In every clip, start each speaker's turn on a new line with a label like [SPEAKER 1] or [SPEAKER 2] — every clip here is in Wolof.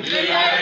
[SPEAKER 1] Yeah.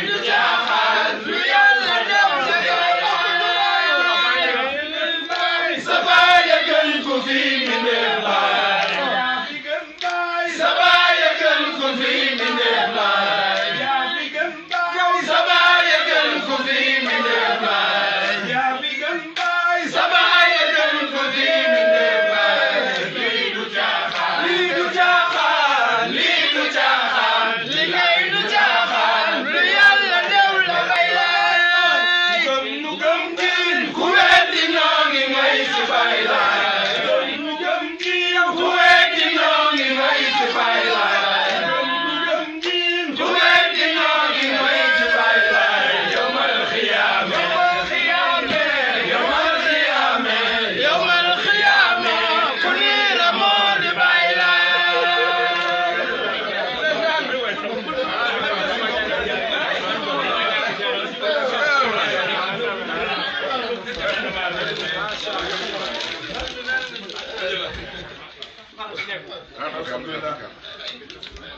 [SPEAKER 1] alhamdulilah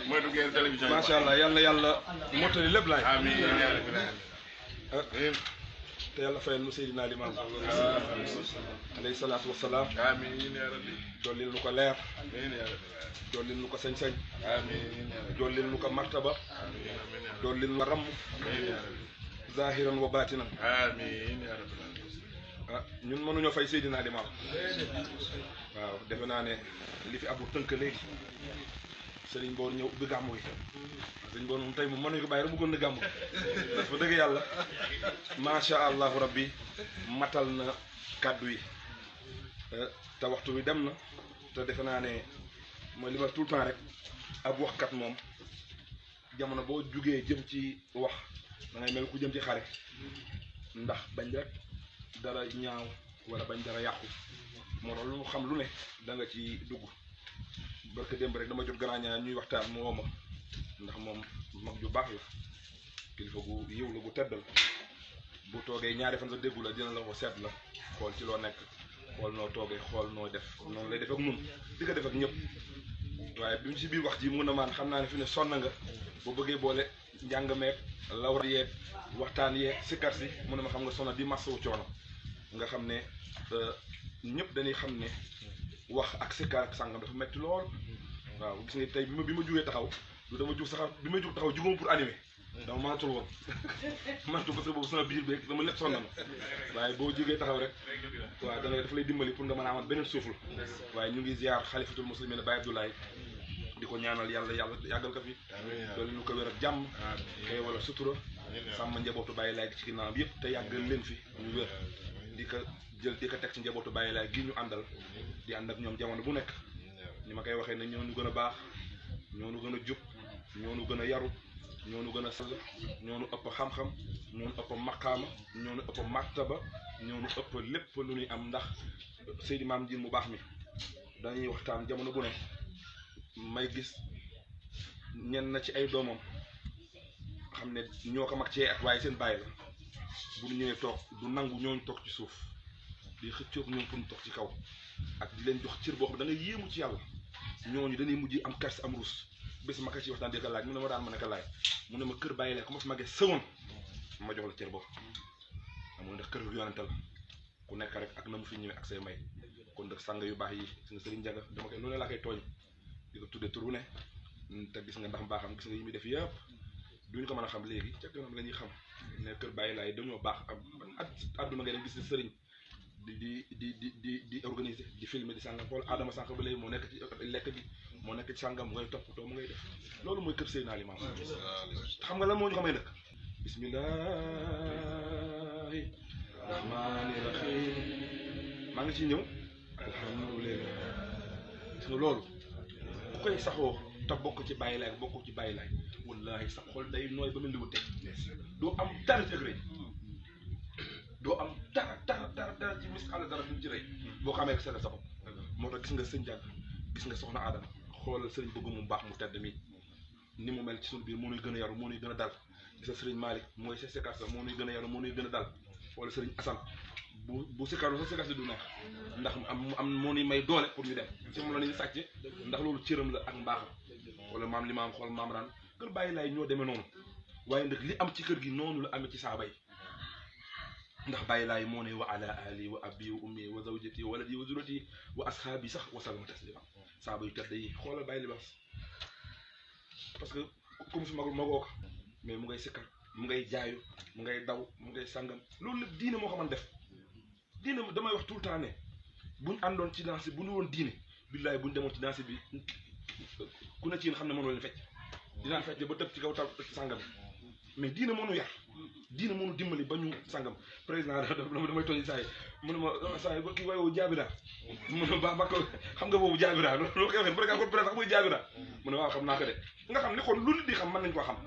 [SPEAKER 2] mooy duggee télévision
[SPEAKER 1] macha allah yal na yàlla mottali lépp laay
[SPEAKER 2] amiin yaa rabbi
[SPEAKER 1] te yàlla fayal nu Seydina Limaam alayhi salaatu wasalaam
[SPEAKER 2] amiin yaa rabbi
[SPEAKER 1] dollil nu ko leer
[SPEAKER 2] amiin yaa rabbi
[SPEAKER 1] dollil nu ko sañ-sañ
[SPEAKER 2] amiin yaa rabbi
[SPEAKER 1] dollil nu ko martaba
[SPEAKER 2] amiin
[SPEAKER 1] dollil nu ko ramm
[SPEAKER 2] amiin yaa rabbi
[SPEAKER 1] zahiran wa batinan
[SPEAKER 2] amiin yaa rabbi
[SPEAKER 1] ñun mënuñoo fay Seydina Limaam waaw defe naa ne li fi abu tënk léegi sëriñ Mboor ñëw ubbi gàmmu gi sëriñ Mboor moom tey moom mënuñu ko bàyyi rek bëggoon na gàmmu dafa dëgg yàlla macha allahu rabbi matal na kàddu yi te waxtu wi dem na te defe naa ne mooy li ma tout le temps rek ab waxkat moom jamono boo jugee jëm ci wax da ngay mel ku jëm ci xare ndax bañ rek dara ñaaw wala bañ dara yàqu moo tax lu xam lu ne da nga ci dugg barke démb rek dama jot grand ñaar ñuy waxtaan mu woo ma ndax moom mag ju baax la kilifa gu yiw la gu tedd la bu toogee ñaari fan sa déggu la dina la ko seet la xool ci loo nekk xool noo toogee xool noo def noonu lay def ak nun di ko def ak ñëpp waaye bi mu si biir wax ji mun na maan xam naa ne fi ne sonn nga boo bëggee boole njàng meeg lawra yeeg waxtaan yeeg sikkar si mu ne ma xam nga sonna di massawu coono nga xam ne ñëpp dañuy xam ne wax ak sikkar ak sàngam dafa metti lool waaw gis nga tey bi ma jugee taxaw du dama jug sax bi ma jug taxaw juguma pour animer dama mënatul woon mënatul parce que boobu sama biir beeg sama lépp sonn na waaye boo jógee taxaw rek waaw da ngay daf lay dimbali pour nga mën a amat beneen suuful waaye ñu ngi ziar xalifatul muslimin Baye Abdoulaye di ko ñaanal yàlla yàggal ko fi doolu ñu ko wér ak jàmm kay wala sutura sàmm njabootu Baye Laye ci ginnaawam yëpp te yàggal leen fi ñu wér di ko jël di ko teg ci njabootu Baye Laye gi ñu àndal di ànd ak ñoom jamono bu nekk ni ma koy waxee ne ñoo ñu gën a baax ñoo ñu gën a jub ñoo ñu gën a yaru ñoo ñu gën a sell ñoo ñu ëpp xam-xam ñoo ñu ëpp maqaama ñoo ñu ëpp martaba ñoo ñu ëpp lépp lu ñuy am ndax Seydi Maam Ndiir mu baax mi dañuy waxtaan jamono bu ne may gis ñenn na ci ay doomam xam ne ñoo ko mag ci at waaye seen bàyyi la bu ñu ñëwee toog du nangu ñooñu toog ci suuf di xëccoog ñoom pour ñu toog ci kaw ak di leen jox cër boo xam da nga yéemu ci yàlla ñooñu dañuy mujj am kers am ruus bés ma ko ci waxtaan di ko laaj mu ne ma daan ma ne ko laaj mu ne ma kër bàyyi la ko ma fi magee sëwoon ma jox la cër boobu amul ndax kër yonente la ku nekk rek ak na mu fi ñëwee ak say may kon nag sang yu baax yi gis nga Serigne Ndiaga dama koy lu ne laa koy tooñ di ko tudde tur wu ne te gis nga ndax mbaaxam gis nga yi muy def yëpp duñu ko mën a xam léegi ca kanam la ñuy xam ne kër bàyyi laay dañoo baax am àdduna ngay dem gis ne Serigne di organiser di filmer di sàngam xool Adama sànq ba léegi moo nekk ci lekk gi moo nekk ci sàngam mu ngay toppatoo mu ngay def loolu mooy kër Seydina Limaam xam nga lan moo ñu ko may nag bismillahi rahmaani rahim maa ngi ciy ñëw alhamdulilah gis nga loolu ku koy saxoo te bokk ci bàyyi laay bokk ci bàyyi laay wallahi sa xol day nooy ba mel ni wu teg doo am dara ci rëy doo am dara ci misxaala dara duñ ci rëy boo ko amee ak seen sa bopp moo tax gis nga sëñ Ndiaga gis nga soxna Adama xoolal sëriñ bëgg mu baax mu tedd mi ni mu mel ci suñu biir moo nuy gën a yaru moo nuy gën a dal gis nga sëriñ Malick mooy sa séquence moo nuy gën a yaru moo nuy gën a dal xoolal sëriñ Assane bu séquence sa séquence du neex ndax am moo nuy may doole pour ñu dem ci moom la ñuy sàcce ndax loolu cëram la ak mbaaxam wala maam li maam xool maam raan kër bàyyi laay ñoo demee noonu waaye nag li am ci kër gi noonu la amee ci saaba yi ndax bàyyi laay moo ne wa ala ali wa abi wa ummi wa zawjati wa waladi wa zurati wa ashaabi sax wa salama taslima saaba yu tedd yi xoolal bàyyi libaas parce que comme fi magul magoo ko mais mu ngay sikkar mu ngay jaayu mu ngay daw mu ngay sàngam loolu lépp diine moo ko mën def diine damay wax tout le temps ne buñ àndoon ci danse bu ñu woon diine billaay buñ demoon ci danse bi ku ne ci yéen xam ne mënoo leen fecc dinaan fecc ba tëb ci kaw tal sàngam mais diine moo nu yar diine moo nu dimbali ba ñu sàngam président damay tooñ saa yi mu ne ma saa yi kii waaye jaabira mu ne ba ko xam nga boobu jaabira loolu koy waxee bu rek ko président muy jaabira mu ne waaw xam naa ko de nga xam ni kon lu nit di xam mën nañ koo xam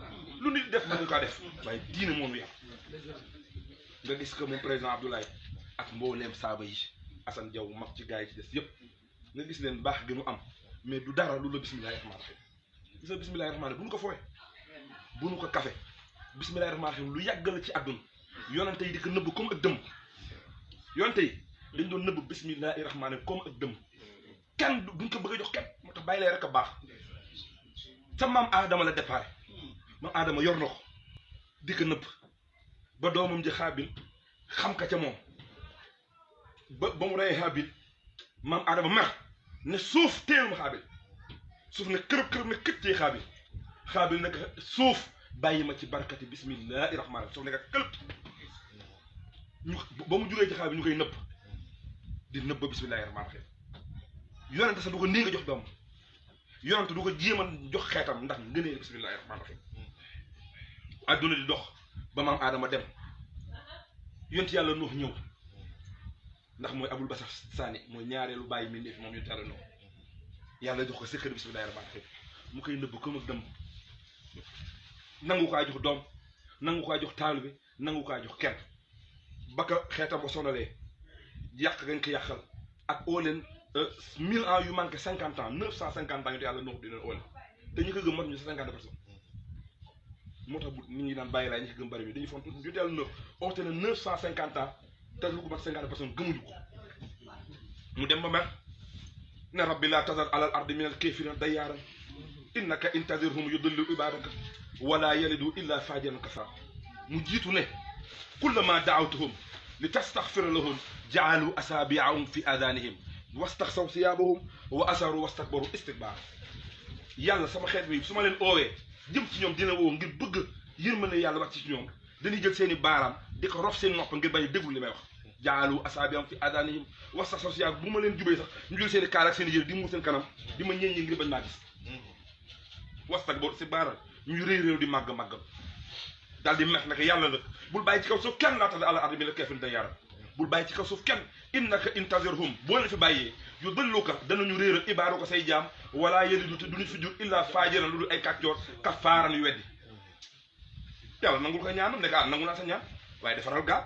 [SPEAKER 1] lu nit def mën nañ koo def waaye diine moo nu yar nga gis que moom président Abdoulaye ak mbooleem saaba yi Assane Diaw mag ci gars yi ci des yëpp nga gis leen baax gi nu am mais du dara lu la bismillahi rahmaani rahim gis nga bismillahi rahmaani bu nu ko foowe bu nu ko kafe bismillahi rahmaani rahim lu yàgg la ci àdduna yonente yi di ko nëbb comme ak dëmm yonente yi dañ doon nëbb bismillahi rahmaani comme ak dëmm kenn duñ ko bëgg a jox kenn moo tax bàyyi lee rek a baax sa maam aadama la déparé maam aadama yor na ko di ko nëpp ba doomam ji xaabil xam ka ca moom ba mu rey xaabil maam aadama mer ne suuf téel ma xaabil suuf ne kërëb ne këccee xaabil nag suuf bàyyi ma ci barkati bismillahi rahmaani rahiim suuf ne ka këlëb ñu ba mu jógee ci xaabil ñu koy nëpp di nëbb ba bismillahi rahmaani rahiim yonente sax du ko nii nga jox doom yonente du ko jéem a jox xeetam ndax ngënee bismillahi rahmaani rahiim adduna di dox ba maam aadama dem yonent yàlla Nuux ñëw ndax mooy abul basar saani mooy ñaareelu bàyyi mi ndéef moom yonent yàlla Nuux yàlla jox ko secret bismillahi rahmaani rahiim mu koy nëbb comme ak dëmb nangu kaa jox doom nangu kaa jox taalibe nangu kaa jox kenn ba ka xeetam ba sonalee yàq gañ ko yàqal ak oo leen 1000 ans yu manqué 50 ans 950 ans yonent yàlla Nuux di leen oo leen te ñu ko gëm mat ñu 50 personnes moo tax bu nit ñi daan bàyyi laay ñi ko gëm bari bi dañuy fon yonent yàlla Nuux oote na 950 ans te lu ko mat 50 personnes gëmuñu ko mu dem ba mer ne rabbi laa tazar alal ardi minal kaafiriina dayyaaran innaka intazirhum yudillu ibaadaka wala yalidu illa faajiran kafaara mu jiitu ne kullama daawtuhum li tastaxfira lahum jaalu asaabiahum fi adaanihim wastaxsaw siyaabahum wa asaru wastakbaru istikbaar yàlla sama xeet bi su ma leen oowee jëm ci ñoom dina woo ngir bëgg yërmande yàlla wàcc ci ñoom dañuy jël seen i baaraam di ko rof seen nopp ngir bañ a déglu li may wax jaalu asaabiahum fi adaanihim wastaxsaw siyaabahum bu ma leen jubee sax ñu jël seen i kaar ak seen i yére di muur seen kanam di ma ñeeñee ngir bañ maa gis wastakbaru istikbaaran ñu réew di màgg daal di mex naka yàlla la bul bàyyi ci kaw suuf kenn laa tax ala ardi minal kaafiriina dayyaaran bul bàyyi ci kaw suuf kenn innaka intazirhum boo leen fi bàyyee yu dëlluka danañu réeral ibaaru ko say jaam wala yelidu te duñu fi jur illa faajiran lu dul ay kàccoor kafaaran yu weddi yàlla nangul ko ñaanam ne ko nangu naa sa ñaan waaye defaral gaal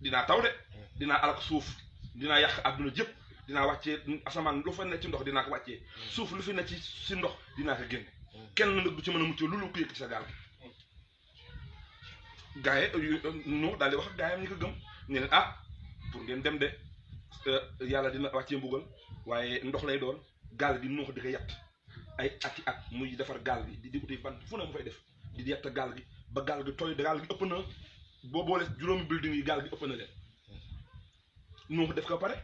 [SPEAKER 1] dinaa taw de dinaa alak suuf dinaa yàq àdduna jëpp dinaa wàccee asamaan lu fa ne ci ndox dinaa ko wàccee suuf lu fi ne ci ndox dinaa ko génne kenn nag du ci mën a mucc lu ko yëkkati sa gaal gaaye nu daal di wax ak gaayam ñi ko gëm ne leen pour ngeen dem de yàlla dina wàccee mbugal waaye ndox lay doon gaal gi nuux di ko yatt ay ati at muy defar gaal gi di uti bant fu ne mu fay def di yatt gaal gi ba gaal gi tooy gaal gi ëpp na boo boole juróomi building yi gaal gi ëpp na leen nuux def ko pare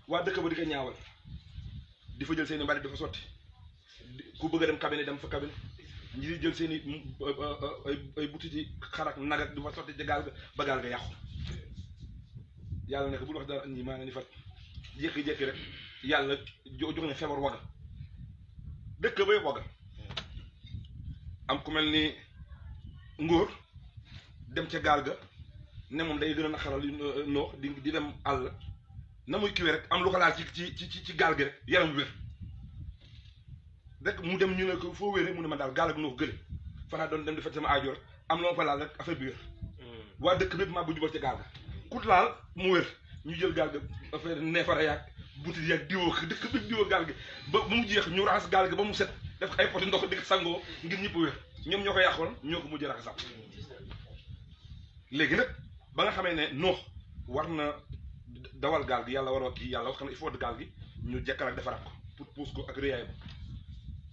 [SPEAKER 1] waa dëkk ba di ko ñaawal di fa jël seen i mbalit di fa sotti ku bëgg a dem cabine dem fa cabine ñi di jël seen i ay butiti xarak nagat di fa sotti ci gaal ga ba gaal ga yàqu yàlla ne ko bul wax dara ñi maa ngi ni fat jékki-jékki rek yàlla jox ne feebar waga dëkk bay waga am ku mel ni ngóor dem ca gaal ga ne moom day gën a naqaral noox di dem àll na muy kiwee rek am lu ko laal ci gaal gi rek yaram wér rek mu dem ñu ne ko foo wéree mu ne ma daal gaal ak noox gële fanaa doon dem di faj sama aajo rek am loo fa laal rek affaire bi wér waa dëkk bépp maa bu jubal ca gaal ga ku laal mu wér ñu jël gaal ga affaire neefara yaag butit yaag diwoo dëkk bépp diwoo gaal gi ba mu jeex ñu raxas gaal gi ba mu set def ko ay poti ndox di ko sangoo ngir ñëpp wér ñoom ñoo ko yàqoon ñoo ko mujj raxasam léegi nag ba nga xamee ne noox war na dawal gaal gi yàlla waroo kii yàlla wax na il faut gaal gi ñu jekkal ak defaraat ko pour puus ko ak rëyaay ba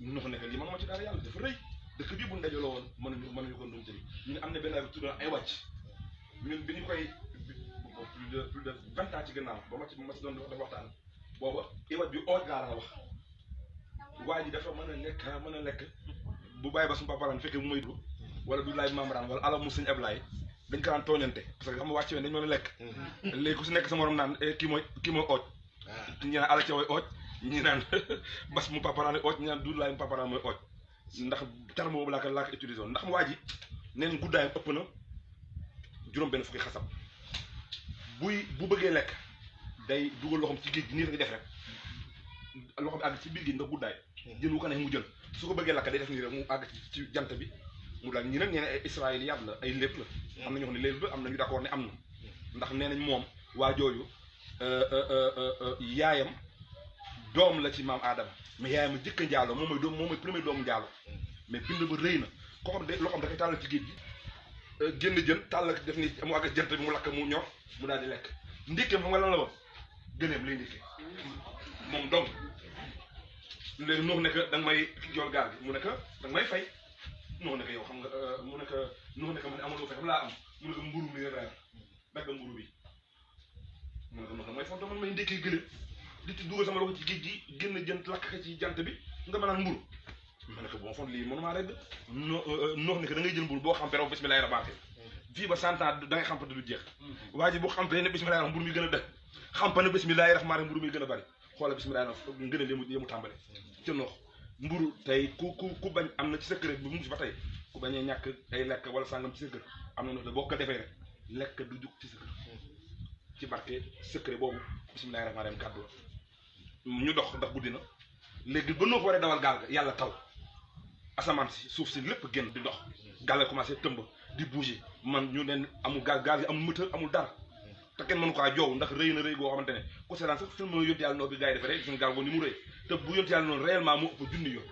[SPEAKER 1] noox nekk lii man moo ci dara yàlla dafa rëy dëkk bii bu ndajaloo woon mënuñu ko doon jëli ñu ne am na benn tudd ay wàcc ñun bi ñu koy plus de 20 ans ci gannaaw ba ma ci doon dafa waxtaan booba iwat bi ooj laa la wax waa ji dafa mën a lekk bu bàyyi ba suñu paparan fekkee bu may dugg wala du laay membrane wala ala mu sëñ Ablaye dañ ko daan tooñante parce que xam nga wàcc ween dañ mën a lekk léegi ku si nekk sa morom naan kii mooy ooj ñi naan ala ca way ooj ñi naan bas mu paparan ooj ñi naan du laay mu paparan mooy ooj ndax terme boobu laa ko utilisé woon ndax waa ji neen guddaayam ëpp na juróom benn fukki xasab bu bëggee lekk day dugal loxoom ci géej gi nii la def rek loxoom àgg ci biir géej nga guddaay jën wu ko neex mu jël su ko bëggee lakk day def nii rek mu àgg ci jant bi mu daal ñi nag ñee ne ay israéliyaat la ay lépp la am na ñoo xam ne lépp la am na ñu d'accord ne am na ndax nee nañ moom waa jooju yaayam doom la ci maam Adama mais yaayam a jëkk a njaaloo moom mooy premier doomu njaaloo mais bind ba rëy na koo xam de loxoom da koy tàllal ci géej gi génn jën tàllal def ni mu àgg jant bi mu lakk mu ñor mu daal di lekk ndékkeem xam nga lan la woon gëneem lay ndékkee moom dong léegi Nuux ne que da nga may jool gaal gi mu ne que da nga may fay Nuux ne que yow xam nga mu ne que Nuux ne que man amaloo fay xam laa am mu ne que mburu mi reer dagg mburu bi mu ne ko Nuux da nga may fonto man may ndekkee gële di ci dugal sama loxo ci géej gi génn jënt lakk ko ci jant bi nga ma naan mburu ma ne ko bon fond lii mënumaa rek Nuux ne que da ngay jël mburu boo xampee raw bismillahi rahmaani rahim fii ba 100 ans da ngay xampate du jeex waa ji bu xampee ne bismillahi rahmaani mburu mi gën a dëkk xampa ne bismillahi rahmaani rahim mburu mi gën a bari xoola bismillahi rahmaani ngën a yemu tàmbale ca Nuux mburu tey ku bañ am na ci sa kër bu mu ngi ba tey ku bañee ñàkk ay lekk wala sàngam ci sa kër am na ndox de boo ko defee rek lekk du jug ci sa kër ci barke secret boobu bismillahi rahmaani rahim kàddu ñu dox ndax guddi na léegi ba Nuux waree dawal gaal ga yàlla taw asamaan si suuf si lépp génn di dox gaal ga commencé tëmb di bouger man ñu ne amul gaal gi amul moteur amul dara te kenn mënu ko joow ndax rëy na rëy goo xamante ne ku seetaan sax film yonent yàlla Nuux bi gars yi defee rek suñu gaal boobu ni mu rëy te bu yonent yàlla noonu réellement moo ëpp junni yoon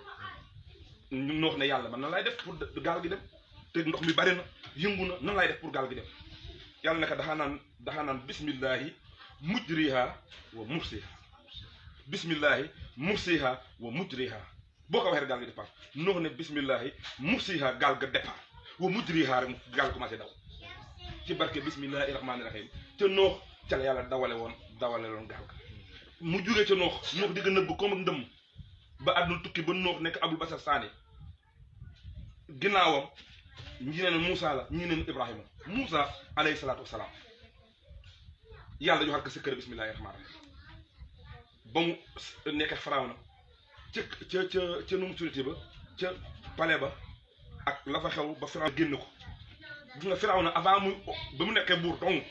[SPEAKER 1] ñu Nuux ne yàlla man nan laay def pour gaal gi dem te ndox mi bari na yëngu na nan laay def pour gaal gi dem yàlla ne ko daxaa naan bismillahi mujriha wa mursiha bismillahi mursiha wa mujriha boo ko waxee rek gaal gi départ Nuux ne bismillahi mursiha gaal ga départ wa mujriha rek gaal commencé daw ci barke bismillahi rahmaani rahim te Nuux ca la yàlla dawale woon gaal ga mu jugee ca Nuux di nga nëbb comme ak ndëmm ba àdduna tukki ba Nuux nekk Abul Basar Saani ginnaawam ñi ne Moussa la ñi ne Ibrahima Moussa alayhi salaatu wasalaam yàlla joxal ko sa kër bismillahi rahmaani rahim ba mu nekk Firawna ca nu mu tuddati ba ca palais ba ak la fa xew ba Firawna génn ko gis nga Firawna avant muy ba mu nekkee buur dong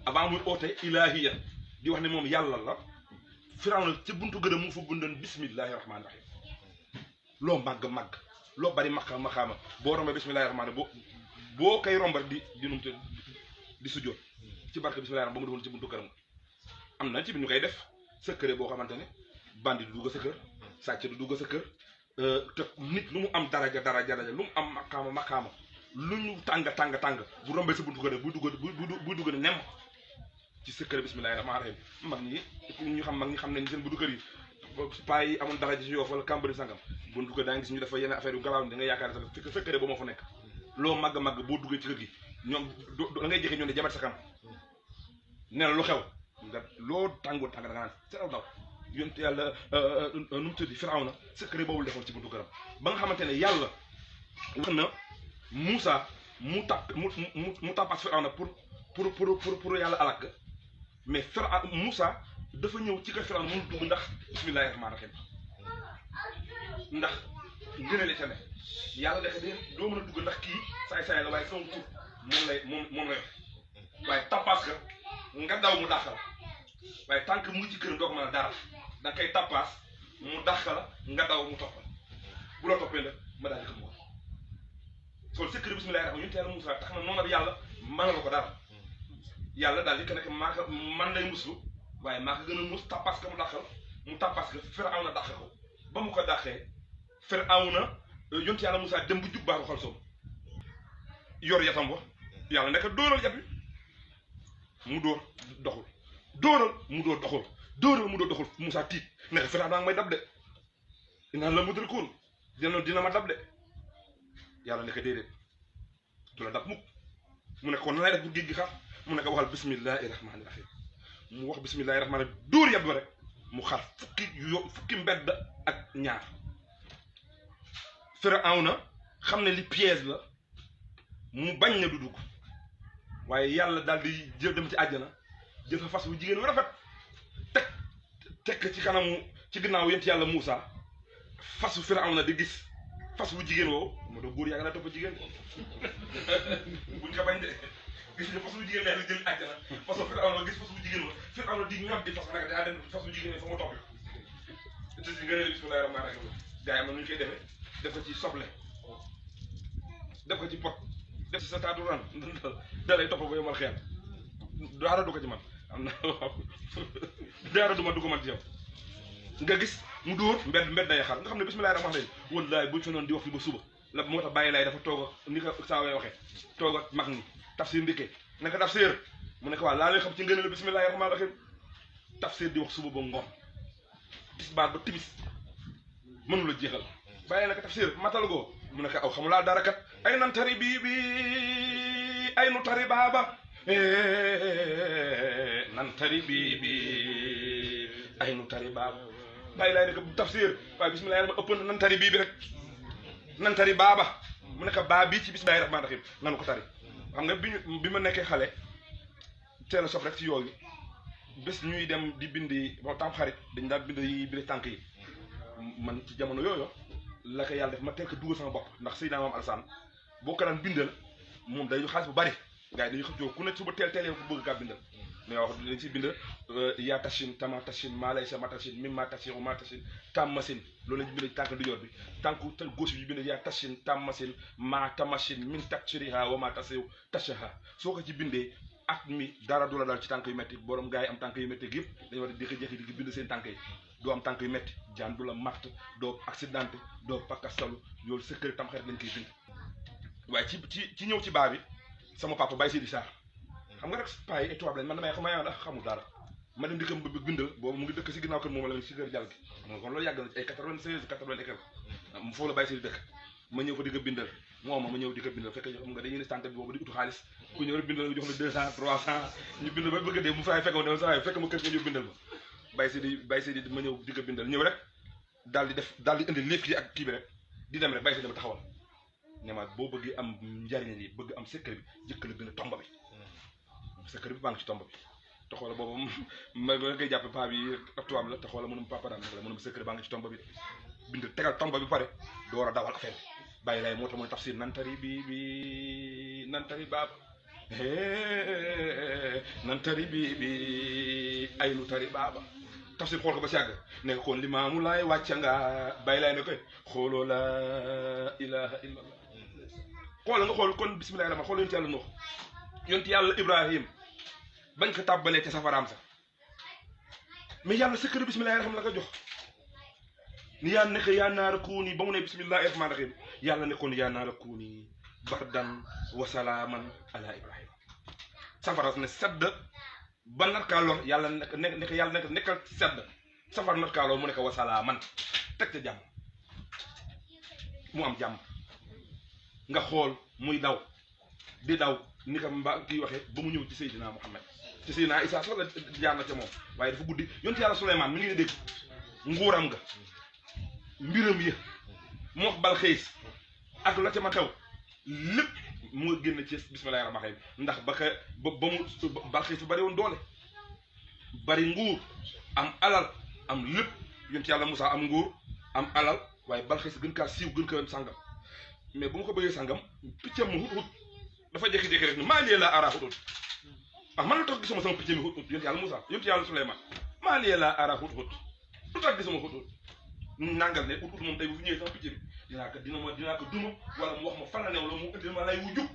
[SPEAKER 1] avant muy oote ilahiya di wax ne moom yàlla la Firawna ca buntu gëdëm mu fa bundoon bismillahi rahmaani rahim loo màgg loo bari maxaama boo rombee bismillahi rahmaani boo koy romb rek di nu mu tudd di sujjoot ci barke bismillahi rahmaani ba mu defoon ci buntu këram am na ci bi ñu koy def sa kër boo xamante ne bandi du dugg sa kër sàcc du dugg sa kër te nit lu mu am daraja lu mu am maqaama lu ñu tàng bu rombee sa buntu kër buy dugg ne nem ci sa kër bismillahi rahmaani rahim mag ñi xam nañ seen buntu kër yi paa yi amoon daraja ci Yoff wala Kambari sangam buntu kër daa ngi gis ñu dafa yenn affaire yu galaaw da nga yaakaar ne sa kër ba moo fa nekk loo màgg boo duggee ci kër gi ñoom da ngay jexe ñoom ne jamat sa kanam ne la lu xew nga loo tàngoor da nga naan seetal daw yonte yàlla nu mu tuddi Firawna secret boobu defoon ci buntu këram ba nga xamante ne yàlla wax na Moussa mu tàppaas Firawna pour yàlla alak mais Moussa dafa ñëw ci kër Firawna mënu dugg ndax bismillahi rahmaani rahim ndax ngënale ca ne yàlla defe de doo mën a dugg ndax kii saay la waaye sama tur moom la yor waaye tàppaas ka nga daw mu dàq la waaye tant que mu ngi ci këram doo ko mën a dara da nga koy tappaas mu dàq la nga daw mu toppal bu la toppee nag ma daal di ko moom kon secret bismillahi rahmaani yonent yàlla Moussa tax na noonu ak yàlla mënal ko dara yàlla daal di ko nekk maa ko man lay muslu waaye maa ko gën a mus tappaas ka mu dàqal mu tappaas ka Firawna dàq ko ba mu ko dàqee Firawna yonent yàlla Moussa dem bu jub baax ko xol soom yor yatam wax yàlla nekk dóoral yat wi mu dóor doxul dóoral mu dóor doxul Moussa tiit nekk Firawna may dab de inaa la mudrikuun dina ma dab de yàlla nekk déedéet du la dab mukk mu ne ko na lay def bu géej gi xar mu ne ko waxal bismillahi rahmaani rahim mu wax bismillahi rahmaani rahim dóor yat ba rek mu xar fukki mbedd ak ñaar Firawna xam ne li piège la mu bañ na du dugg waaye yàlla daal di jël dem ci àjjana jël fa fas wu jigéen wu rafet teg ci kanamu ci ginnaaw yent yàlla Moussa fasu Firawna di gis fas wu jigéen woowu moo tax góor yàgg naa topp jigéen buñ ko bañ de gis nga fas wu jigéen neex na jël àjjana fasu Firawna gis fas wu jigéen wa Firawna di ñam di fas nag daa dem fas wu jigéen fa mu topp te si nga ne bismillahi rahmaani rahim gars yi am na nu ñu koy defee def ko ci soble def ko ci pot def ci sa taatu ran da lay topp ba yomal xeel daara du ko ci man am na daara du ko man ci yow nga gis mu dóor mbedd day xar nga xam ne bismillahi rahmaani rahim wallahi buñ fa noonu di wax fi ba suba la moo tax bàyyi lay dafa toog ak ni ko saa way waxee toog ak mag ñi tafsir ndikkee naka tafsir mu ne ko waa laa lay xam ci ngëneel bismillahi rahmaani rahim tafsir di wax suba ba ngoon tisbaar ba timis mënu la jeexal bàyyi na ko tafsir matal goo mu ne ko aw xamulaa dara kat ay nan tari bii bi ay nu tari baaba nan tari bii bi ay nu tari baaba bàyyi laay ne ko tafsir waaye bismillahi rahmaan ëpp na nan tari bii bi rek nan tari baaba mu ne ko baa bii ci bismillahi rahmaan rahim nanu ko tari xam nga bi ma nekkee xale teel a sof rek ci yool yi bés ñuy dem di bindi boo tam xarit dañ daan bind yi biri tànk yi man ci jamono yooyu la ko yàlla def ma teel ko dugal sama bopp ndax Seydina Maam Alassane boo ko daan bindal moom day xaalis bu bari gars yi dañuy xëccoo ku ne suba teel yow ko bëgg kaa bindal mais wax dañ ciy bind yaa tashin tama tashin maa lay sa ma tashin mim ma tashin ma tashin tam machine loolu lañ ci bind ci tànk du yor bi tànku gauche bi bind yaa tashin tam machine ma tamashin min takshiriha wa ma tasiw tashaha soo ko ci bindee at mi dara du la dal ci tànk yu métti borom gars yi am tànk yu métti yëpp dañu war a jékki-jékki di bind seen tànk yi doo am tànk yu métti jaan du la matt doo accidenté doo pakkastalu loolu sa kër tam xarit lañ koy bind waaye ci ñëw ci baa bi sama papa Baye Sidi Sarr xam nga rek paa yi ay tubaab lañ man damay xam maa xamul dara ma dem di ko bindal boobu mu ngi dëkk si ginnaaw kër moom la si kër jàll gi xam nga kon loolu yàgg na ay 96 80 et quelque foofu la Baye Sidi dëkk ma ñëw fa di ko bindal moom ma ñëw di ko bindal fekk xam nga dañuy ne santé bi boobu di utu xaalis ku ñëw rek bindal nga jox la 200 300 ñu bind ba bëgg a dee mu fay fekk ma sa fekk ma kër nga ñëw bindal ma Baye Sidi ma ñëw di ko bindal ñëw rek daal di indi lépp yi ak kii bi rek di dem rek Baye Sidi dama taxawal ne ma boo bëggee am njariñ li bëgg am secret bi jëkk la gën a tomba bi secret bi baa ngi ci tomba bi te xoola boobu ma ngay jàppe paa bi ab tubaab la te xoola mënum papa daan la mënum secret baa ngi ci tomba bi bind tegal tomba bi pare door a dawal affaire bi bàyyi lay moo tax mu ne tafsir nantari bi nantari baab nantari bi ay lu tari baaba tafsir xool ko ba si yàgg ne kon limaamu laay wàcca nga bàyyi laay ne koy xooloo la ilaha illallah xoola nga xool kon bismillahi rahmaan xool yonti yàlla Nuux yonti yàlla Ibrahim bañ ko tàbbalee ca safaraam sax mais yàlla secret bismillahi rahmaan la ko jox ni yaa nekk yaa naara kuuni ba mu ne bismillahi rahmaan rahim yàlla nekkoon yaa naara kuuni bardan wa salaaman ala Ibrahim safara ne sedd ba narkaa lor yàlla nekk yàlla nekkal sedd safara narkaa lor mu nekk wa salaaman teg ca jàmm mu am jàmm nga xool muy daw di daw ni ko kii waxee ba mu ñëw ci Seydina Muhammad ci Seydina Isa sax la jaar na ca moom waaye dafa guddi yonent yàlla Suleymaan mi ngi ne dégg nguuram nga mbiram ya mu wax Balxiis ak la ca ma xew lépp mu nga génn ci bismillahi rahmaani rahiim ndax ba mu Balxiis bu bari woon doole bari nguur am alal am lépp yonent yàlla Musaa am nguur am alal waaye Balxiis gën kaa siiw gën kaa sàngam mais bu ma ko bëggee sàngam piccam mu hut dafa jékki-jékki rek ni maa lii laa araa hut ah man lu tax gisuma sama picc mi hut yonent yàlla Musaa yonent yàlla Suleymaan maa lii laa araa hut lu tax gisuma hut nangal ne ut moom tey bu fi ñëwee sama picc bi dinaa ko duma wala mu wax ma fan la new la mu indi ma lay wu jub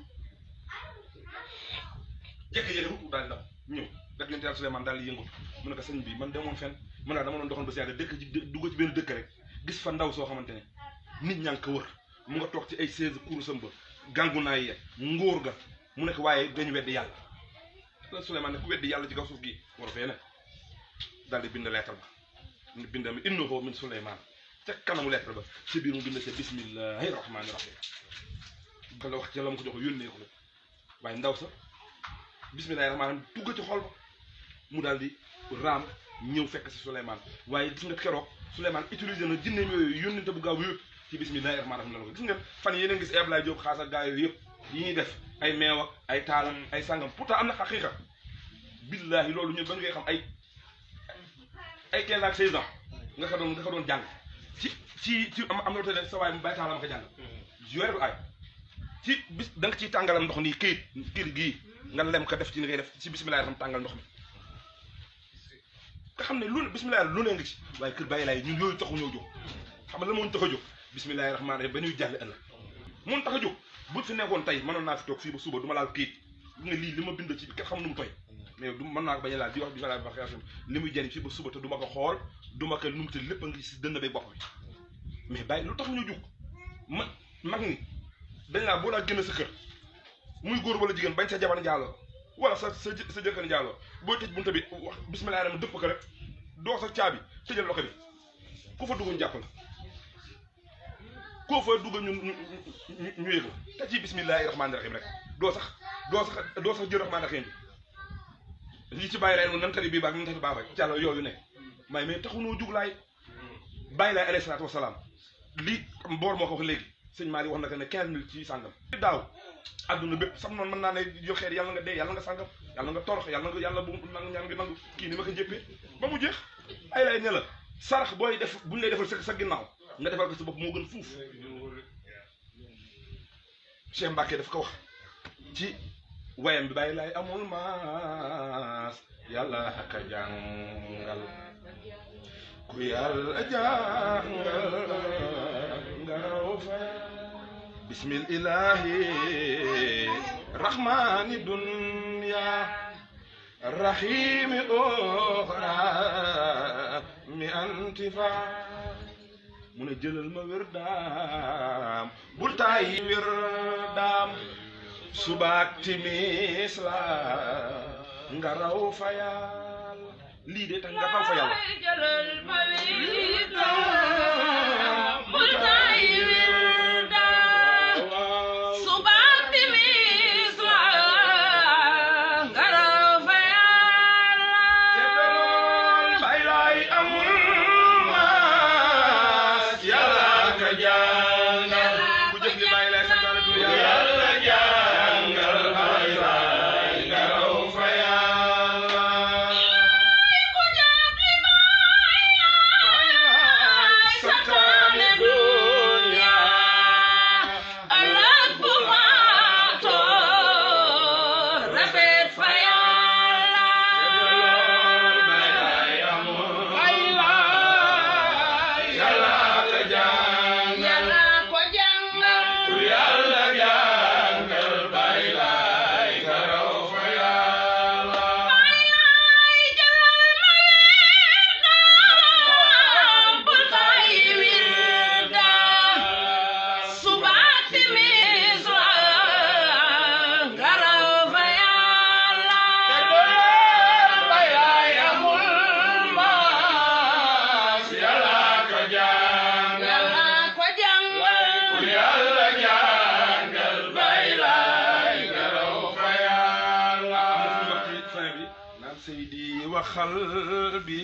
[SPEAKER 1] jékki-jékki hut daal di daw ñëw rek yonent yàlla Suleymaan daal di yëngatu mu ne ko sëñ bi man demoon fenn mu ne dama doon doxoon ba si yàgg dëkk ci dugg ci benn dëkk rek gis fa ndaw soo xamante ne nit ñaa ngi ko wër mu nga toog ci ay 16 kurusam ba gàngu naa ye ngóor ga mu nekk waaye dañu weddi yàlla la Suleymaan ne ku weddi yàlla ci kaw suuf gi war fee ne daal di bind lettre ba bind mi innahu min Suleymaan ca kanamu lettre ba ci biir mu bind ca bismillahi rahmaani rahim ka la wax ca la ma ko jox yónnee ko waaye ndaw sa bismillahi rahmaani rahim tugg ci xol ba mu daal di raam ñëw fekk si Suleymaan waaye gis nga keroog Suleymaan utilisé na jinneem yooyu yónnente bu gaaw yëpp ci bismillahi rahmaani rahim la ko gis ngeen fan yéen a ngi gis Ablaye Diop xaas ak gaa yooyu yëpp yi ñuy def ay meew ak ay taalam ay sàngam pourtant am na xaqiiqa billahi loolu ñun ba ngay xam ay 15 ak 16 ans nga ko doon jàng ci am na te sa waay mu bàyyi taala ma ko jàng yore ko ay ci bis da nga ciy tàngalam ndox nii këyit gii nga lem ko def ci ni ngay def ci bismillahi rahmaani tàngal ndox mi nga xam ne lu bismillahi lu ne nga ci waaye kër bàyyi laay ñun yooyu taxu ñoo jóg xam nga la moo ñu tax a jóg bismillahi rahmaani rahim ba ñuy jàll ëllëg mun tax a jóg bu fi nekkoon tey mënoon naa fi toog fii ba suba du ma laal këyit nga lii li ma bind ci kenn xam nu mu toy mais du mën naa ko bañ a laal di wax bi laal wax li muy jëriñ fii ba suba te du ma ko xool du ma ko numte lépp a ngi si dënn bay bopp bi mais bàyyi lu tax ñu jóg mag ni dañ laa boo daa génn sa kër muy góor wala jigéen bañ sa jabar njaaloo wala sa jëkkër njaaloo booy tëj bunta bi wax bismillahi rahmaani dëpp ko rek doo sa caabi tëjal loxo bi ku fa dugg ñu jàpp la koo fa dugg ñu yëg la te ci bismillahi rahmaani rahim rek doo sax jël rahmaani rahim bi lii ci bàyyi laay moom nan tari bii baag nan tari baa rek càlla yooyu ne mais taxunoo jug laay bàyyi laay alayhi salaatu wasalaam lii mboor moo ko wax léegi sëñ Malick wax na ko ne 15000 ci sàngam daaw adduna bépp sam noonu mën naa ne yow xeer yàlla nga dee yàlla nga sàngam yàlla nga torox yàlla bu nangu ñaan nga nangu kii ni ma ko jëppee ba mu jeex bàyyi laay ne la sarax booy def buñu lay defal sa ginnaaw nga defal ko sa bopp moo gën fuuf Cheikh Mbacke daf ko wax ci wayam bi bàyyi laay amul maas yàlla ka jàngal ku yàlla jàngal nga raw fa bismillahi rahmani dunya rahimi oxra mi antifa mu ne jëlal ma wér daam bul tàyyi wér daam subaak timis la nga raw fa yàlla lii de tax nga raw fa yàlla
[SPEAKER 3] jëlal ma wér daam bul tàyyi wér daam subaak timis la nga raw fa yàlla
[SPEAKER 1] bay lay amul ku jëf li bàyyi lay santaane du yàlla jàngal bàyyi lay nga raw fa yàlla
[SPEAKER 3] ku jëf li bàyyi lay santaane du ëllëg bu faatoo rafet fa yàlla
[SPEAKER 1] bay lay amul bay lay yàlla ka jàngal
[SPEAKER 3] yàlla ko jàngal
[SPEAKER 1] ku yàlla jàngal bay lay nga raw fa yàlla
[SPEAKER 3] bay lay jëlal ma wér daam bul tàyyi wér daam subaak timis la nga raw fa yàlla
[SPEAKER 1] bay lay amul maas yàlla ka jàngal
[SPEAKER 3] yàlla ko jàngal
[SPEAKER 1] ku yàlla jàngal bay lay nga raw fa yàlla wax ci fin bi naan Seydi waxal bi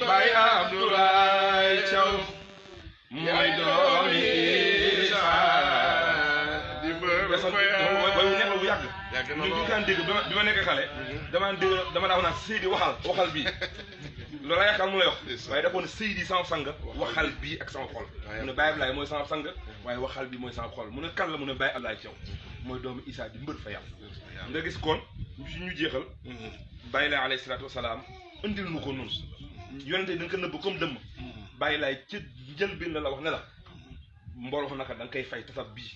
[SPEAKER 1] bay Abdoulaye Thiaw mooy doomi Isa
[SPEAKER 2] di bër fa
[SPEAKER 1] way wu neex la bu yàgg
[SPEAKER 2] yàgg na
[SPEAKER 1] ñun
[SPEAKER 2] lool
[SPEAKER 1] ñu kaan dégg bi ma nekk xale dama daa wax naan Seydi waxal bii loolu la yaakaar mu lay wax waaye dafa ne Seydi sama sang waxal bii ak sama xol mu ne Baye Ablaye mooy sama sang waaye waxal bii mooy sama xol mu ne kan la mu ne Baye Ablaye Thiaw mooy doomu Isa di mbër fa yàlla nga gis kon ñu jeexal Baye Laye alayhi salaatu wasalaam indil nu ko noonu yonente da nga ko nëbb comme dëmm Baye Laye ci njëlbéen la wax ne la mbooloo naka da nga koy fay tasab bii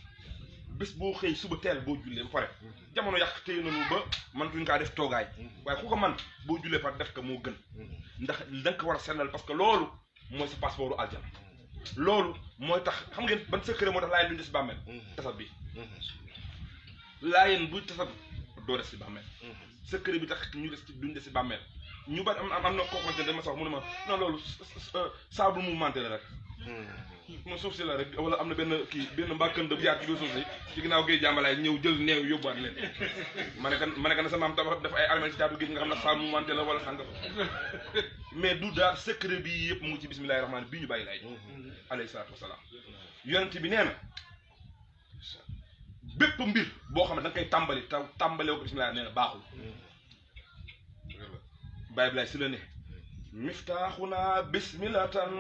[SPEAKER 1] bés boo xëy suba teel boo jullee ba pare jamono yàq téye nañu ba mëntuñ kaa def toogaay waaye ku ko man boo jullee par def ko moo gën ndax da nga ko war a sellal parce que loolu mooy sa passeport u aljana loolu mooy tax xam ngeen ban secret moo tax laayeen duñ des si bàmmeel tasab bi laayeen buy tasab doo des si bàmmeel secret bi tax ñu des duñ des si bàmmeel ñu bari am na koo xamante ne dama sax mu ne ma non loolu sable mouvementé la rek mo suuf si la rek wala am na benn kii benn mbàkkan de jaar ci biir suuf si ci ginnaaw géej jàmbalaay ñëw jël neew yóbbuwaat leen ma ne kan sa maam tabax def ay armée ci taatu géej nga xam ne sable mouvementé la wala sànga mais du daal secret bi yëpp mu ngi ci bismillahi rahmaani bii ñu bàyyi laay alayhi salaatu wasalaam yonent bi nee na bépp mbir boo xam ne da nga koy tàmbali taw tàmbalee ko bismillahi nee na baaxul Baye Ablaye si la ne miftaaxuna bismillatan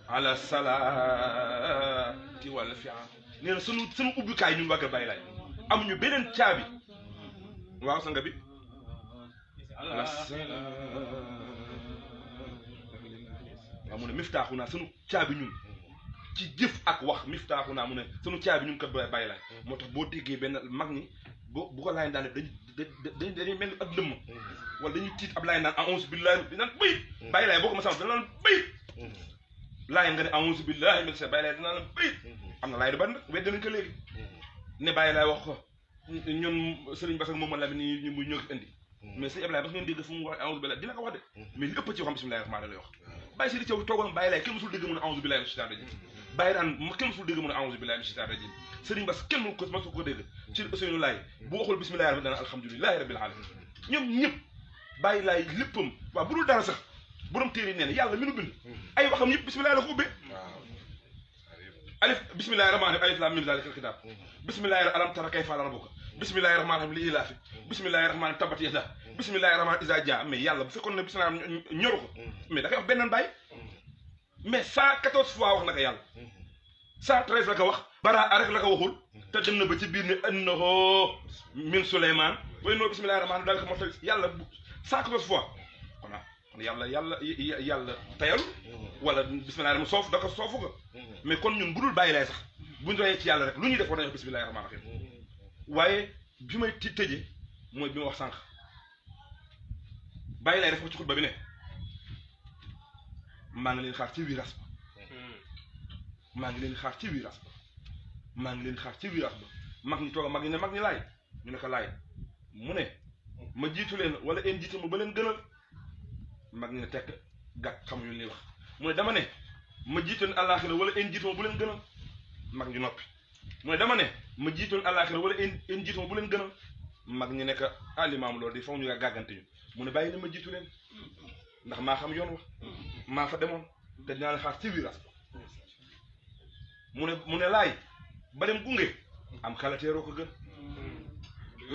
[SPEAKER 1] ala salaati wala fian nee na sunu ubbikaay ñun wàgga Baye Laye amuñu beneen caabi waaw sanga bi ala waaw mu ne miftaaxuna sunu caabi ñun ci jëf ak wax miftaaxuna mu ne sunu caabi ñun kat Baye Laye moo tax boo déggee benn mag ñi bu ko laay daane dañuy mel ni ak dëmm wala dañuy tiit ab laay naan a'uuzu billahi di naan bëy Baye Laye boo ko ma sama dana naan bëy laay nga ne a'uuzu billahi min Baye Laye dina naan bëy am na laay di bari nag weddi nañ ko léegi ne Baye Laye wax ko ñun Serigne Bass ak moom la ni ñu ñoo ko indi mais sëñ Ablaye ba ngeen dégg fu mu wax a'uuzu billahi dina ko wax de mais li ëpp ci waxam bismillahi rahmaani lay wax bàyyi si di caw toogoon bàyyi laay kenn musul dégg mu ne a'uuzu billahi mina shaytaani rajim bàyyi daan kenn musul dégg mu ne a'uuzu billahi mina shaytaani rajim Sëriñ Bass kenn mu ko masu ko dégg ci Ousseynou Laay bu waxul bismillahi rahmaani dana alhamdulillahi rabbil alamin ñoom ñëpp bàyyi laay léppam waaw bu dul dara sax borom téere nee na yàlla mi nu bind ay waxam yëpp bismillahi la ko ubbee alif bismillahi rahmaani alif laam miim zaalikal kitaab bismillahi alam tara kayfa fa'ala rabbuka bismillahi rahmaani rahiim li ilaafi bismillahi rahmaani tabbat yadaa bismillahi rahmaani izaa jaa mais yàlla bu fekkoon ne bismillahi ñoru ko mais da koy wax beneen bàyyi mais 114 fois wax na ko yàlla 113 la ko wax baraa rek la ko waxul te dem na ba ci biir ne innahu min Suleymaan wa innahu bismillahi rahmaani daal ko mottali yàlla 114 fois kon yàlla tayal wala bismillahi rahmaani soof da ko soofu ko mais kon ñun bu dul bàyyi lay sax buñ doyee ci yàlla rek lu ñuy def war nañu wax bismillahi rahmaani rahiim waaye bi may tëjee mooy bi ma wax sànq bàyyi lay def ko ci xutba bi ne maa ngi leen xaar ci wiiras ba maa ngi leen xaar ci wiiras ba maa ngi leen xaar ci wiiras ba mag ñi toog mag ñi ne mag ñi laay ñu ne ko laay mu ne ma jiitu leen wala een jiitu ma ba leen gënal mag ñi ne tekk gàtt xamuñu li wax mu ne dama ne ma jiitu leen àllaaxira wala een jiitu ma bu leen gënal mag ñu noppi mu ne dama ne ma jiitu leen àllaaxira wala een jiitu ma bu leen gënal mag ñi nekk alimaam loolu di foog ñu nga gàggante ñu mu ne bàyyi na ma jiitu leen ndax maa xam yoon wax maa fa demoon te dinaa la xaar ci wiiras mu ne laay ba dem gunge am xalateeroo ko gën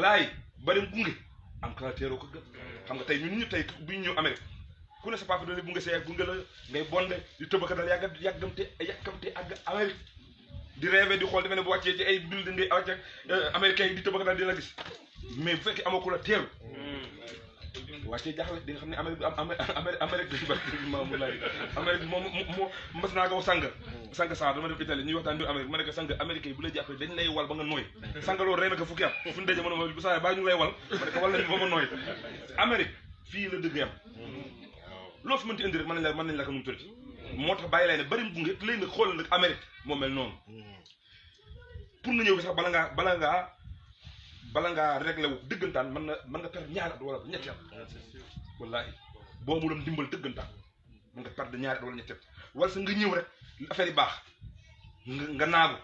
[SPEAKER 1] laay ba dem gunge am xalateeroo ko gën xam nga tey ñun ñu tey bu ñu ñëw Amérique ku ne sa papa dana gunge sa gunge la ngay bonde di tëbaka dal yàggamte àgg Amérique di rêvé di xool defe ne bu wàccee ci ay building ngay wàcc ak américains yi di tëbaka dal di la gis mais bu fekkee amoo ku la teeru wàccee jaaxle di nga xam ne Amérique Amérique maamu laay Amérique moom mas naa ko sang saa dama def Italie ñuy waxtaan mbir Amérique ma ne ko sang américain yi bu lay jàppee dañ lay wal ba nga nooy sang loolu rey na ko fukki at fu ñu daje ma ne ma bu saa baa ñu lay wal ma ne ko wal nañu ba ma nooy Amérique fii la dëgg yam loo fi mënti indi rek mën nañ la ko mu tëdd moo tax bàyyi lay ne bari gunge léegi nag xoolal nag Amérique moo mel noonu pour nga ñëw fi sax bala ngaa réglé wu dëggantaan mën nga perdre ñaari at wala ñetti at wallaahi boo mu doon dimbal dëggantaan mën nga perdre ñaari at wala ñetti at wala sa nga ñëw rek affaire yi baax nga naagu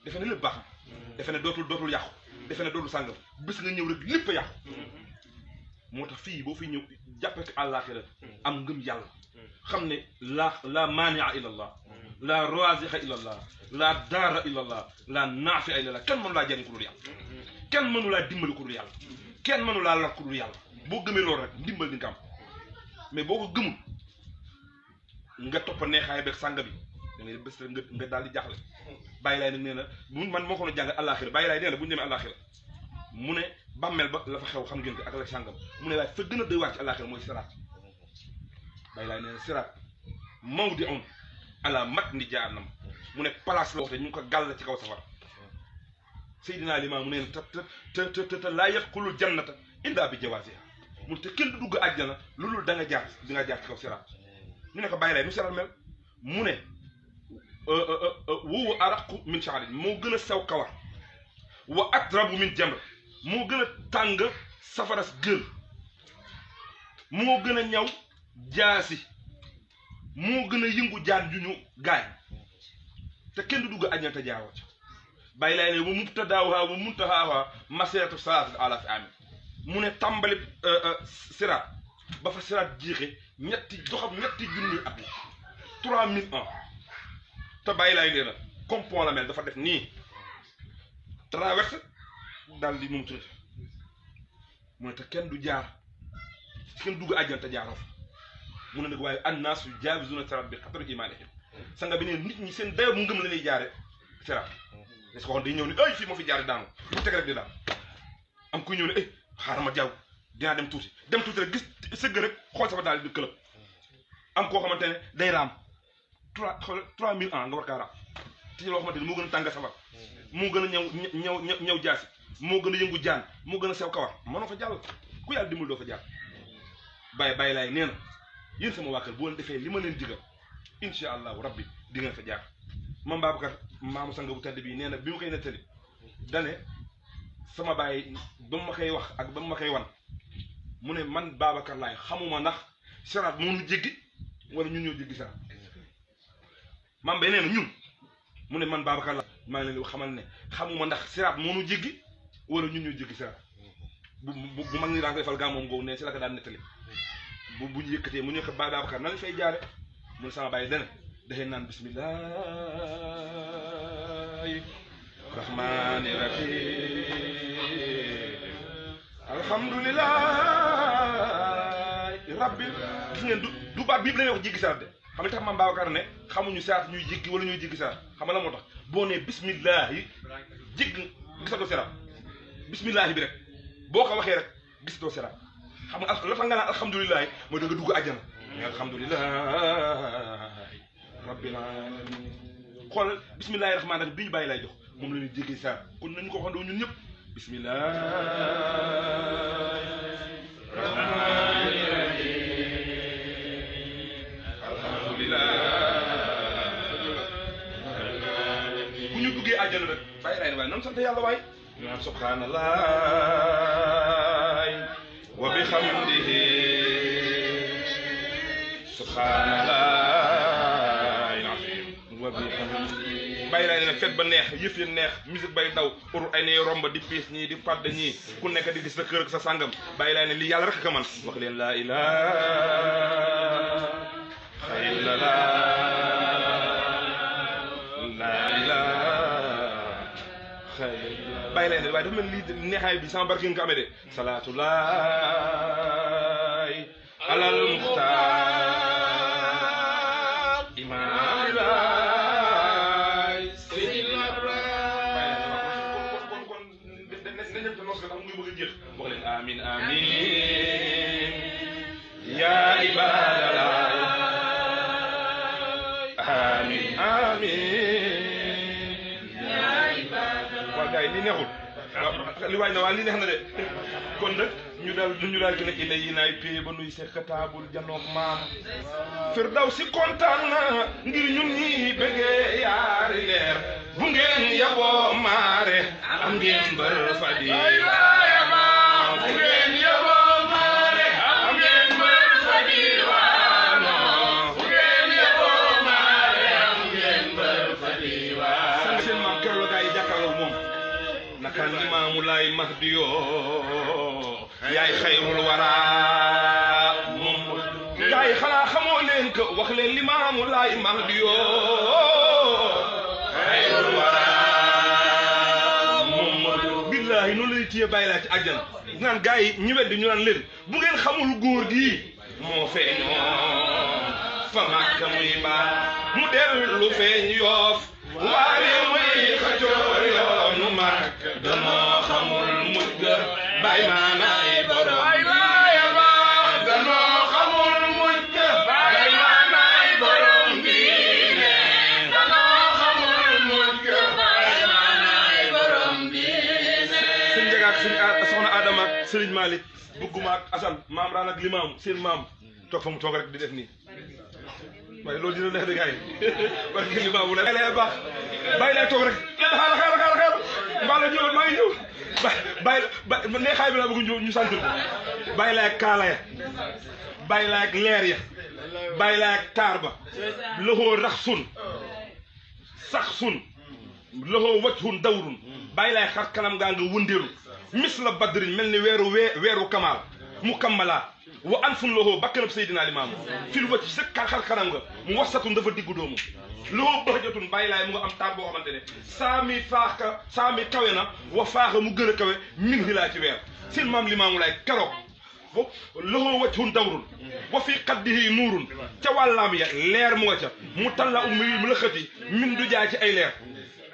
[SPEAKER 1] defe ne lépp baax na defe ne dootul yàqu defe ne dootul sàngam bés nga ñëw rek lépp a yàqu moo tax fii boo fi ñëw jàppee ko àllaaxira am ngëm yàlla xam ne la maania illa allah la raziqa illa allah la daara illa allah la naafia illa allah kenn mënu laa jariñ ku dul yàlla kenn mënu laa dimbali ku dul yàlla kenn mënu laa lor ku dul yàlla boo gëmee loolu rek ndimbal di nga am mais boo ko gëmul nga toppa neexaay beeg sàng bi da ngay bés nga daal di jaaxle bàyyi laay nag nee na man moo ko doon jàng àllaaxira bàyyi laay nee na bu ñu demee àllaaxira mu ne bàmmeel ba la fa xew xam ngeen ko ak la sàngam mu ne waaye fa gën a doy waar ci àllaaxira mooy siraat bàyyi laay nee na siraat mawdi'un ala matni jahannam mu ne place la waxte ñu ngi ko gàll ci kaw safara Seydina Limaamu mu ne te laa yadxulul jannata illa bi jawaasiha mu te kenn du dugg àjjana loolu da nga jaar di nga jaar ci kaw siraat ñu ne ko bàyyi laay nu siraat mel mu ne wuwu araqu min sha'rin moo gën a sew kawar wa atrabu min jamr moo gën a tàng safaras jël moo gën a ñaw jaasi moo gën a yëngu jaan ju ñu gaañ te kenn du dugg àjjana te jaaroo ca bàyyi laay ne wa mubtadaawha wa muntahaaha masiratu salaasati alaafi aamin mu ne tàmbali siraat ba fa siraat jeexe ñetti junni at la 3000 ans te bàyyi laay nee na comme pont la mel dafa def nii traverse daal di moom tuuti mu ne te kenn du jaar kenn dugg àjjana te jaaroo fa mu ne nag waaye annaasu jaawizuuna siraat bi qadri iimaanihim sanga bi ne nit ñi seen dayo mu ngëm la ñuy jaare siraat est-ce que waxoon day ñëw ni ay fii moo fi jaare daanu lu teg rek di daal am kuy ñëw ne xaaral ma jaww dinaa dem tuuti rek gis sëgg rek xool sama daal di këlëb am koo xamante ne day raam 3000 ans nga war kaa raam te loo xamante ne moo gën a tàng safar moo gën a ñëw jaasi moo gën a yëngu jaan moo gën a sew kawar mënoo fa jàll ku yàlla dimbal doo fa jàll bàyyi laay nee na yéen sama waa kër boo leen defee li ma leen digal incha allahu rabbi di ngeen fa jaar mam Babacar maamu sang bu tedd bii nee na bi ma koy nettali dane sama baay ba mu ma koy wax ak ba mu ma koy wan mu ne man Babacar Laay xamuma ndax siraat moo nu jéggi wala ñun ñoo jéggi siraat maam bay nee na ñun mu ne man Babacar Laay maa ngi leen di xamal ne xamuma ndax siraat moo nu jéggi wala ñun ñoo jéggi siraat bu mag ñi daan koy fal gaa moom googu ne si la ko daan nettali bu ñu yëkkatee mu ñëkk Babacar nan fay jaare mu ne sama bàyyi dana daxee naan bismillahi rahmani rahim alhamdulillahi rabbil gis ngeen du baat bii la ñuy wax jéggi siraat de xam nga tax maam Babacar ne xamuñu siraat ñuy jéggi wala ñuy jéggi siraat xam nga la moo tax boo nee bismillahi jégg gisatoo siraat bismillahi bi rek boo ko waxee rek gisatoo siraat xam nga la tax nga naan alhamdulillahi mooy da nga dugg àjjana mais alhamdulillahi rabbil alamin xool bismillahi rahmaani rahim bi ñu bàyyi lay jox moom la ñuy jéggee siraat kon nañu ko waxandoo ñun ñëpp bismillahi rahmaani bu ñu duggee àjjana rek bàyyi lay waaye nan sant yàlla waay ñu naan subhanallahi wa bihamdihi subhanallahi azim wa bihamdihi bàyyi lay ne fet ba neex yëf ya neex musique bay daw pour ay ne romba di piis ñii di padd ñii ku nekk di gis sa kër ak sa sàngam bàyyi lay ne lii yàlla rek ka man wax leen laa ilaha illallah bàyyi lay ne waaye dafa mel lii neexaay bi sama barke nga ko amee de salaatullahi alal muxtaar imaamulaay seydina kon na ñëm te nos ka tax muy bëgg a jeex wax leen amin amin yaa ibadallah amin amin waa gars yi lii neexul li waay na waa lii neex na de kon nag ñu daal ki ne ila yi naay pay ba nuy sekk taabul janoog maam firdaw si kontaan na ngir ñun ñi bëggee yaari leer bu ngeen yaboo maare am ngeen bër fa di bu ngeen yaboo maare am ngeen bër fa di waano bu ngeen yaboo maare am ngeen bër fa di waano seen maam keroog la gaa yi jàkkaarloo moom naka Limaamu Laay Mahdi yoo yaay xayrul wara moom gaa yi xanaa xamoo leen ko wax leen Limaamu Laay Mahdi yoo xayrul wara moom billaahi noonu lay téye bàyyi laa ci àjjana naan gaa yi ñi weddi ñu naan leen bu ngeen xamul góor gi moo feeñoo fa Makka muy baax mu dellu feeñ Yoof waaye muy xacoor yoonu mag danoo xamul mujj ga bay maanaay borom danoo xamul mujj ga bay maanaay borom diine danoo xamul mujj ga bay maanaay borom diine sëñ Njaga ak sëñ soxna Adama ak sëriñ Malick bugguma ak Assane maam raan ak Limaamu seen maam toog fa mu toog rek di def nii waaye loolu dina neex de gars yi parce que Limaamu la lay baax bàyyi lay toog rek xaar mbaa la ñëw maa ngi ñëw bàyyi neexaay bi laa bëgg ñu sant ko bàyyi lay ak kaala ya bàyyi lay ak leer ya bàyyi lay ak taar ba loxoo rax sun sax sun loxoo wacc hun dawrun bàyyi lay xar kanam gaa nga wëndeelu mis la badriñ mel ni weeru kamaal mu kammalaa wa an fun loxoo bakkanab Seydina Limaamu fil wacc sa xar kanam nga mu wasatun dafa diggu doomu loxoo bëxjatun bàyyi laay mu nga am taar boo xamante ne saa mi kawe na wa faaxa mu gën a kawe min hi laa ci weer seen maam Limaamu Laay keroog bo loxoo wacc hun dawrun wa fii xaddihi nuurun ca wàllaam ya leer mu nga ca mu talla mu la xëti min du jaay ci ay leer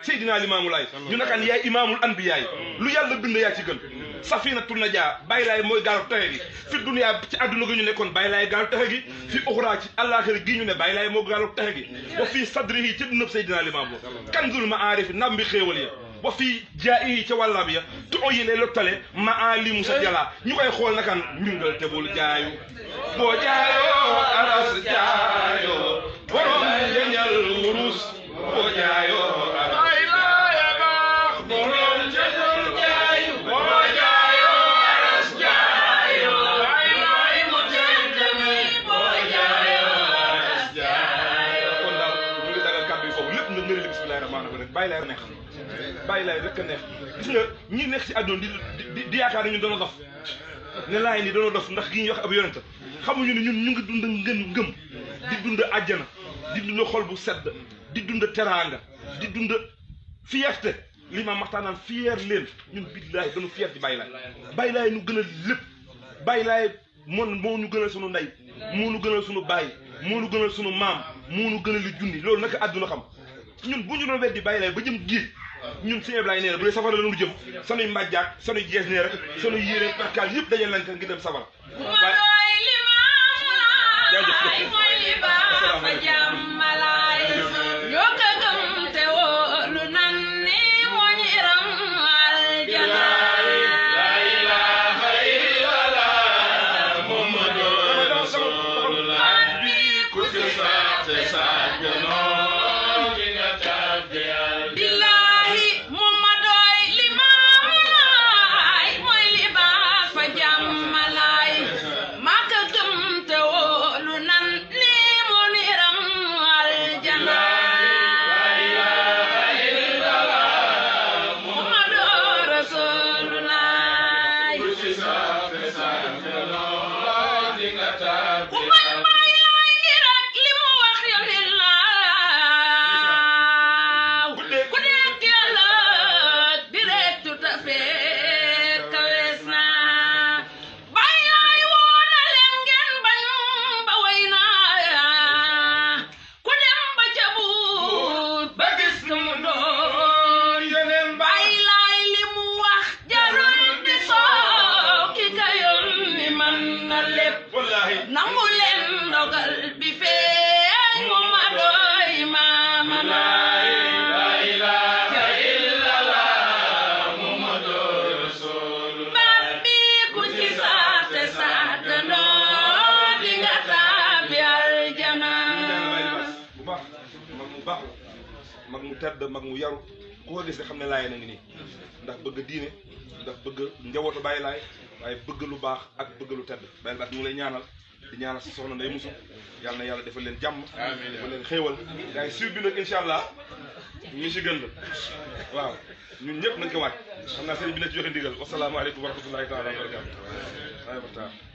[SPEAKER 1] Seydina Limaamu Laay ñu nakaan yaay imaamul anbiyaay lu yàlla bind yaa ci gën safinatu najaa bàyyi laay mooy gaalu taxe gi fi duniyaa ci àdduna gi ñu nekkoon bàyyi laay gaalu taxe gi fi uxraa ci àllaaxira gi ñu ne bàyyi laay moo gaalu taxe gi wa fii sadrihi ci dënnëb Seydina Limaamu kanzul maarif ndam bi xéewal ya wa fii jaa'ihi ca wàllaam ya tuo yi lay lottale maalimu sa jalaa ñu koy xool nakaan mbingal te bul jaayu boo jaayoo aras jaayoo borom jañal wurus boo jaayoo laay neex bàyyi laay rek a neex gis nga ñi nekk ci àdduna di yaakaar ne ñun doon dof ne laay ni doon dof ndax gi ñuy wax ab yonent xamuñu ne ñun ñu ngi dund ngëm di dund àjjana di dund xol bu sedd di dund teraanga di dund fierté li ma maxtaanaan fier leen ñun billaahi dañu fier ci bàyyi laay nu gën a lépp bàyyi laay moo ñu gënal sunu ndey moo ñu gënal sunu baay moo ñu gënal sunu maam moo ñu gënal li junni loolu naka àdduna xam ñun bu ñu doon weddi bàyyi laay ba jëm géej ñun Sëñ Ablaye nee na bu dee safara la ñu jëm sanuy mbàjjaak sanuy jees nee rek sanuy yére perkaal yëpp dajal nañ ko ngir dem safara
[SPEAKER 3] nangu leen ndogal bi feeñ mu ma doy maama laay la ilaha illallah muhammadu rasulullah baat bi ku ci saate saate noo di nga tàbbi aljana
[SPEAKER 1] bu baax mag mu tedd mag mu yaru ku ko gis xam ne laay na ngi nii ndax bëgg diine ndax bëgg njabootu bàyyi laay waaye bëgg lu baax ak bëgg lu tedd bàyyi baas ñu lay ñaanal di ñaanal sa soxna Ndeye Moussa yàlla na yàlla defal leen jàmm defal leen xéewal gars yi suivi bi nag incha allah ñu si gën la waaw ñun ñëpp nañ ko waaj xam naa sëriñ bi na ci joxe ndigal wasalaamaaleykum wa rahmatullahi taala wa barakatu